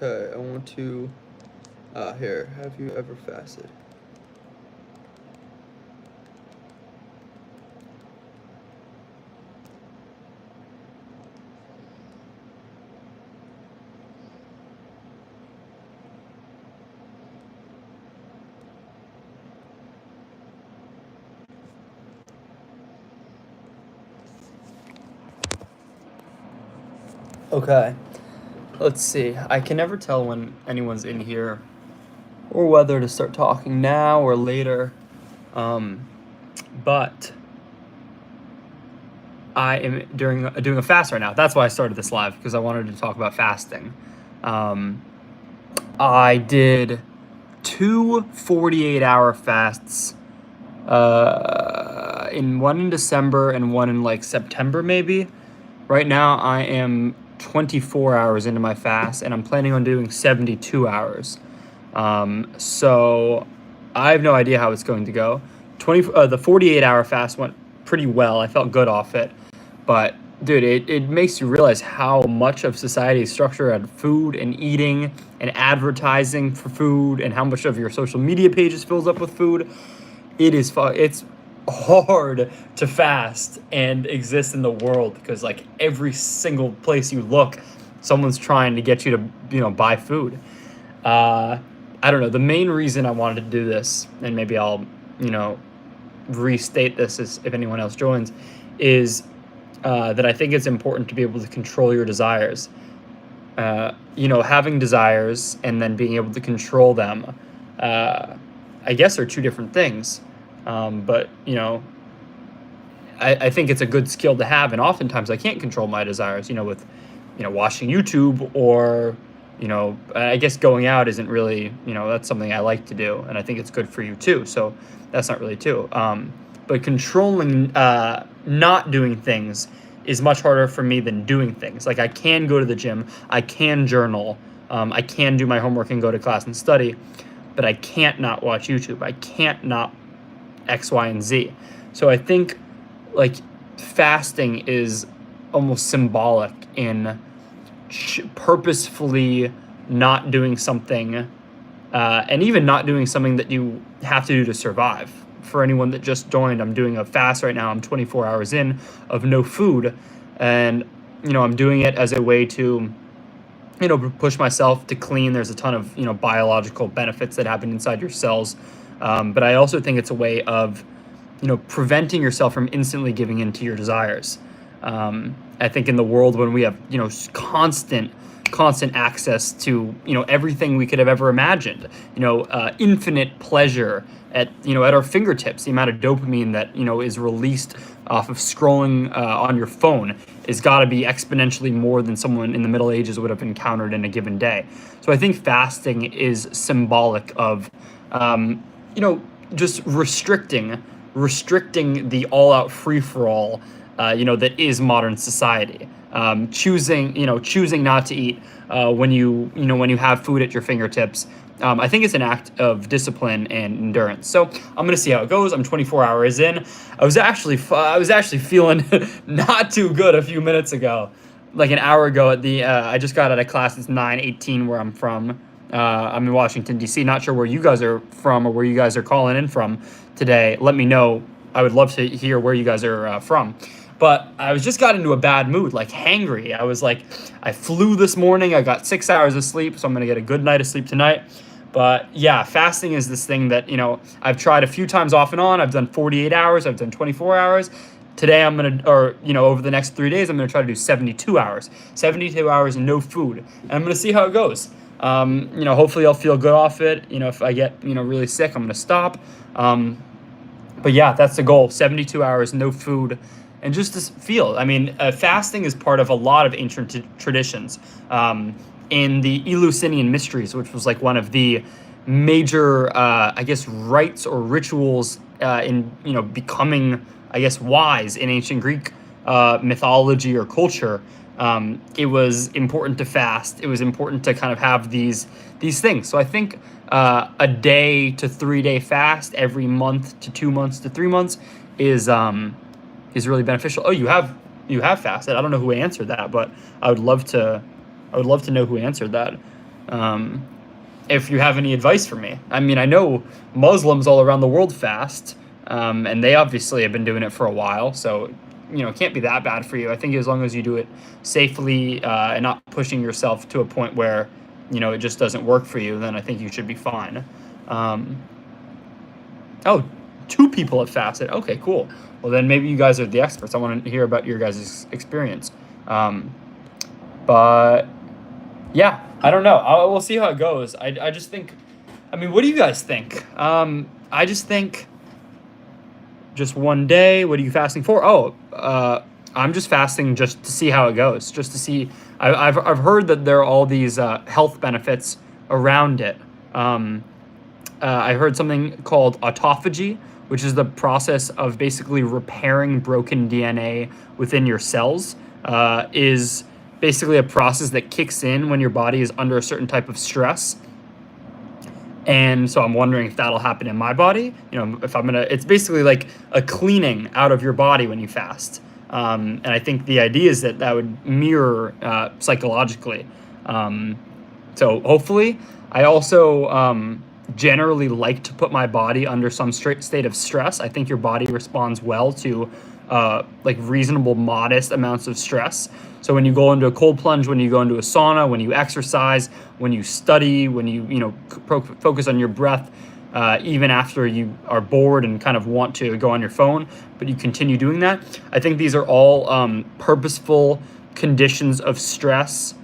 Okay, I want to. Here. Have you ever fasted? Okay, let's see. I can never tell when anyone's in here or whether to start talking now or later. Um, but I am doing a fast right now. That's why I started this live because I wanted to talk about fasting. Um, I did two 48-hour fasts, in one in December and one in like September maybe. Right now I am 24 hours into my fast and I'm planning on doing 72 hours. So I have no idea how it's going to go. The 48-hour fast went pretty well. I felt good off it. But dude, it makes you realize how much of society is structured around food and eating and advertising for food, and how much of your social media pages fills up with food. It's hard to fast and exist in the world because like every single place you look, someone's trying to get you to buy food. Uh, I don't know. The main reason I wanted to do this, and maybe I'll you know restate this as if anyone else joins, is that I think it's important to be able to control your desires. Having desires and then being able to control them, uh, I guess, are two different things. But I think it's a good skill to have, and oftentimes I can't control my desires. With watching YouTube, or I guess going out isn't really, that's something I like to do, and I think it's good for you too. So that's not really too. But controlling not doing things is much harder for me than doing things. Like I can go to the gym, I can journal, I can do my homework and go to class and study, but I can't not watch YouTube. I can't not X, Y, and Z. So I think like fasting is almost symbolic in purposefully not doing something, and even not doing something that you have to do to survive. For anyone that just joined, I'm doing a fast right now. I'm 24 hours in of no food, and I'm doing it as a way to push myself to clean. There's a ton of biological benefits that happen inside your cells, but I also think it's a way of preventing yourself from instantly giving in to your desires. I think in the world when we have constant access to everything we could have ever imagined, infinite pleasure at our fingertips. The amount of dopamine that is released off of scrolling on your phone is got to be exponentially more than someone in the Middle Ages would have encountered in a given day. So I think fasting is symbolic of just restricting the all-out free-for-all that is modern society. Choosing not to eat when you have food at your fingertips. I think it's an act of discipline and endurance. So I'm gonna see how it goes. I'm 24 hours in. I was actually feeling not too good a few minutes ago, like an hour ago. I just got out of class. It's 9:18 where I'm from. I'm in Washington D.C. Not sure where you guys are from or where you guys are calling in from today. Let me know. I would love to hear where you guys are from. But I was just got into a bad mood, like hangry. I was like, I flew this morning. I got 6 hours of sleep, so I'm gonna get a good night of sleep tonight. But yeah, fasting is this thing that I've tried a few times off and on. I've done 48 hours. I've done 24 hours. Today over the next 3 days, I'm gonna try to do 72 hours. 72 hours and no food, and I'm gonna see how it goes. Hopefully I'll feel good off it. If I get really sick, I'm gonna stop. But yeah, that's the goal. 72 hours, no food, and just to feel. I mean, fasting is part of a lot of ancient traditions. In the Eleusinian Mysteries, which was like one of the major, I guess, rites or rituals in becoming, I guess, wise in ancient Greek mythology or culture. It was important to fast. It was important to kind of have these things. So I think a day to 3 day fast every month to 2 months to 3 months is really beneficial. Oh, you have fasted. I don't know who answered that, but I would love to know who answered that. if you have any advice for me. I mean, I know Muslims all around the world fast, and they obviously have been doing it for a while, so it can't be that bad for you. I think as long as you do it safely and not pushing yourself to a point where it just doesn't work for you, then I think you should be fine. Oh, two people have fasted. Okay, cool. Well, then maybe you guys are the experts. I want to hear about your guys' experience. But yeah, I don't know. We'll see how it goes. I just think, I mean, what do you guys think? I just think just one day. What are you fasting for? Oh, I'm just fasting just to see how it goes. Just to see. I've heard that there are all these health benefits around it. I heard something called autophagy, which is the process of basically repairing broken DNA within your cells. Is basically a process that kicks in when your body is under a certain type of stress. And so I'm wondering if that'll happen in my body. If it's basically like a cleaning out of your body when you fast. And I think the idea is that would mirror psychologically. So hopefully, I also generally like to put my body under some state of stress. I think your body responds well to like reasonable, modest amounts of stress. So when you go into a cold plunge, when you go into a sauna, when you exercise, when you study, when you focus on your breath, even after you are bored and kind of want to go on your phone, but you continue doing that. I think these are all purposeful conditions of stress,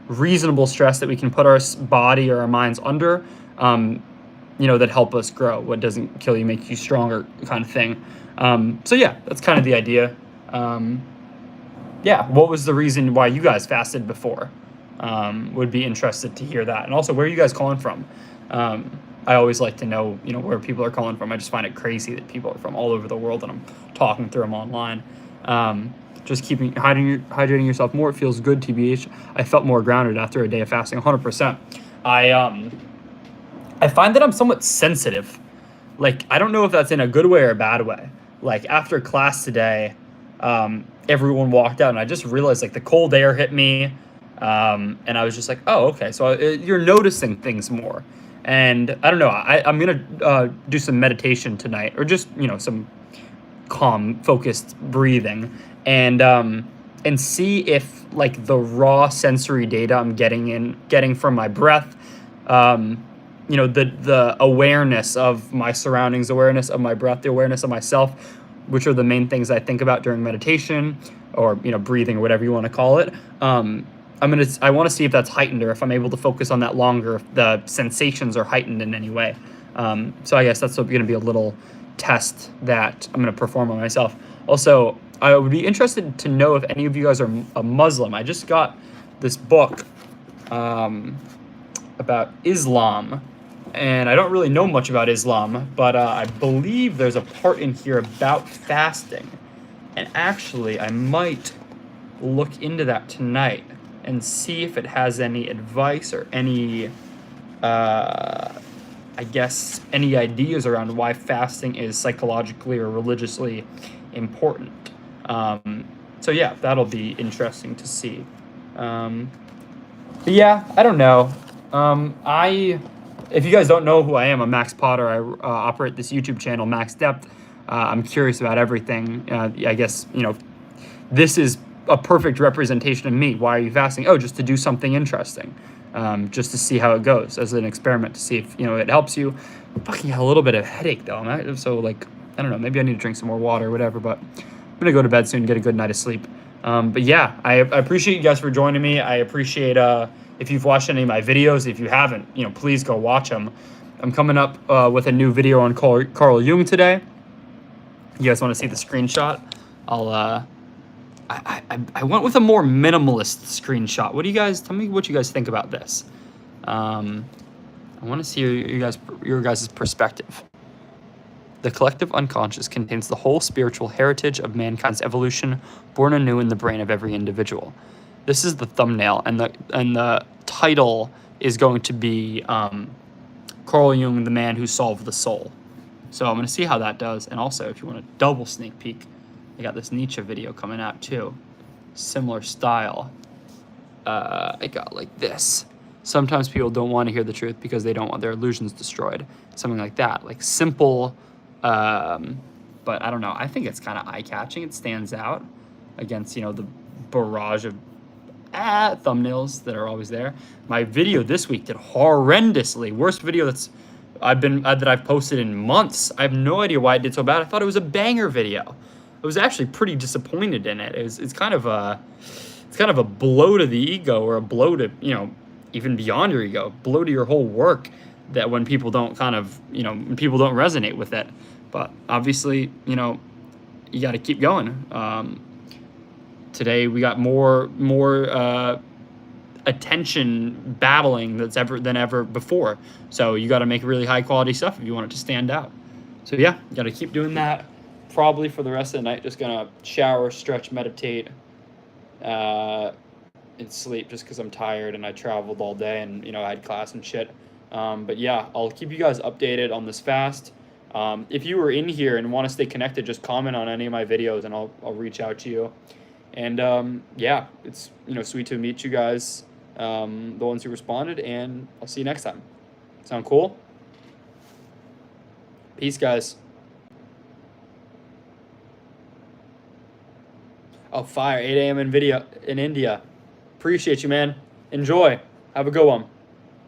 reasonable stress that we can put our body or our minds under, that help us grow. What doesn't kill you makes you stronger, kind of thing. So yeah, that's kind of the idea. Yeah, what was the reason why you guys fasted before? Would be interested to hear that. And also, where are you guys calling from? I always like to know, where people are calling from. I just find it crazy that people are from all over the world and I'm talking through them online. Just hydrating yourself more. It feels good, TBH. I felt more grounded after a day of fasting, 100%. I find that I'm somewhat sensitive. Like, I don't know if that's in a good way or a bad way. Like, after class today, everyone walked out and I just realized like the cold air hit me. And I was just like, oh, okay. So you're noticing things more. And I don't know, I'm going to do some meditation tonight, or just, some calm, focused breathing, and see if like the raw sensory data I'm getting from my breath, the awareness of my surroundings, awareness of my breath, the awareness of myself, which are the main things I think about during meditation, or breathing, or whatever you want to call it. I want to see if that's heightened, or if I'm able to focus on that longer, if the sensations are heightened in any way. So I guess that's going to be a little test that I'm going to perform on myself. Also, I would be interested to know if any of you guys are a Muslim. I just got this book about Islam, and I don't really know much about Islam, but I believe there's a part in here about fasting. And actually, I might look into that tonight and see if it has any advice or any, any ideas around why fasting is psychologically or religiously important. So yeah, that'll be interesting to see. But yeah, I don't know. If you guys don't know who I am, I'm Max Potter. I operate this YouTube channel, Max Depth. I'm curious about everything. I guess, this is a perfect representation of me. Why are you fasting? Oh, just to do something interesting. Just to see how it goes as an experiment, to see if, it helps you. I fucking have a little bit of headache though. So like, I don't know, maybe I need to drink some more water or whatever, but I'm going to go to bed soon, get a good night of sleep. But yeah, I appreciate you guys for joining me. I appreciate, if you've watched any of my videos. If you haven't, please go watch them. I'm coming up with a new video on Carl Jung today. You guys want to see the screenshot? I went with a more minimalist screenshot. Tell me what you guys think about this. I want to see your guys' perspective. The collective unconscious contains the whole spiritual heritage of mankind's evolution, born anew in the brain of every individual. This is the thumbnail, and the title is going to be Carl Jung, the man who solved the soul. So I'm going to see how that does. And also, if you want a double sneak peek, I got this Nietzsche video coming out too. Similar style. I got like this. Sometimes people don't want to hear the truth because they don't want their illusions destroyed. Something like that, like simple. But I don't know. I think it's kind of eye-catching. It stands out against, you know, the barrage of thumbnails that are always there. My video this week did horrendously. Worst video that I've posted in months. I have no idea why it did so bad. I thought it was a banger video. I was actually pretty disappointed in it. It's kind of a blow to the ego, or a blow to, you know, even beyond your ego, blow to your whole work, that when people don't when people don't resonate with it. But obviously, you know, you got to keep going. Today we got more attention battling than ever before. So you got to make really high quality stuff if you want it to stand out. So yeah, you got to keep doing that. Probably for the rest of the night, just gonna shower, stretch, meditate, and sleep, just because I'm tired and I traveled all day and, you know, I had class and shit. But yeah, I'll keep you guys updated on this fast. If you were in here and want to stay connected, just comment on any of my videos and I'll reach out to you. And yeah, it's, you know, sweet to meet you guys, the ones who responded, and I'll see you next time. Sound cool? Peace, guys. Oh, fire. 8 a.m. in India. Appreciate you, man. Enjoy. Have a good one.